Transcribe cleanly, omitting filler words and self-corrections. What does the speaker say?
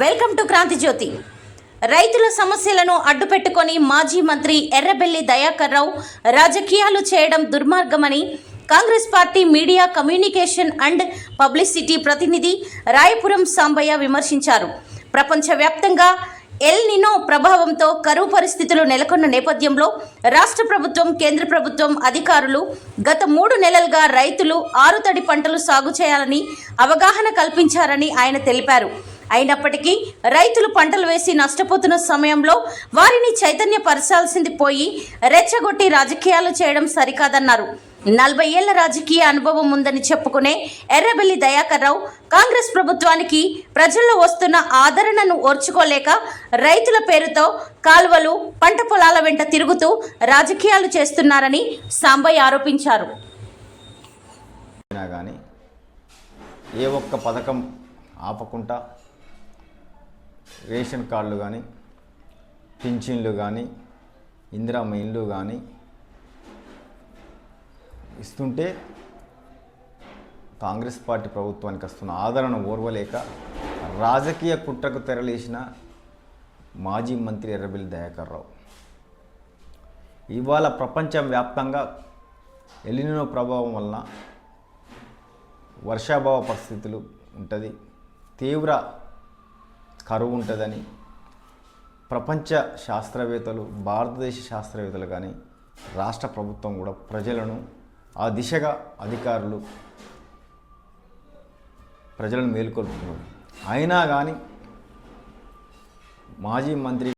Welcome to Kranti జ్యోతి. రైతుల సమస్యలను అడ్డుపెట్టుకొని మాజీ మంత్రి ఎర్రబెల్లి దయాకర్ రావు రాజకీయాలు చేయడం దుర్మార్గమని Congress party media communication and publicity ప్రతినిధి రాయపురం సాంబయ్య విమర్శించారు. ప్రపంచవ్యాప్తంగా ఎల్ నినో ప్రభావంతో కరువు పరిస్థితులు నెలకొన్న నేపథ్యంలో రాష్ట్ర ప్రభుత్వం, కేంద్ర ప్రభుత్వం అధికారులు గత 3 నెలలుగా రైతులు ఆరుతడి పంటలు సాగు చేయాలని అవగాహన కల్పించారని ఆయన తెలిపారు. అయినప్పటికీ రైతులు పంటలు వేసి నష్టపోతున్న సమయంలో వారిని చైతన్యపరచాల్సింది పోయి రెచ్చగొట్టి రాజకీయాలు చేయడం సరికాదన్నారు. 40 ఏళ్ల రాజకీయ అనుభవం ఉందని చెప్పుకునే ఎర్రబెల్లి దయాకర్ రావు కాంగ్రెస్ ప్రభుత్వానికి ప్రజల్లో వస్తున్న ఆదరణను ఓర్చుకోలేక రైతుల పేరుతో కాలువలు, పంట పొలాల వెంట తిరుగుతూ రాజకీయాలు చేస్తున్నారని సాంబయ్య ఆరోపించారు. ఏ ఒక్క పథకం ఆపకుండా రేషన్ కార్డులు కానీ, పింఛన్లు కానీ, ఇందిరమ్మ ఇండ్లు కానీ ఇస్తుంటే కాంగ్రెస్ పార్టీ ప్రభుత్వానికి వస్తున్న ఆదరణ ఓర్వలేక రాజకీయ కుట్రకు తెరలేసిన మాజీ మంత్రి ఎర్రబెల్లి దయాకర్ రావు ఇవాళ ప్రపంచవ్యాప్తంగా ఎల్ నినో ప్రభావం వలన వర్షాభావ పరిస్థితులు ఉంటుంది, తీవ్ర కరువు ఉంటుందని ప్రపంచ శాస్త్రవేత్తలు, భారతదేశ శాస్త్రవేత్తలు కానీ రాష్ట్ర ప్రభుత్వం కూడా ప్రజలను ఆ దిశగా అధికారులు ప్రజలను మేల్కొల్పుతున్నారు. అయినా కానీ మాజీ మంత్రి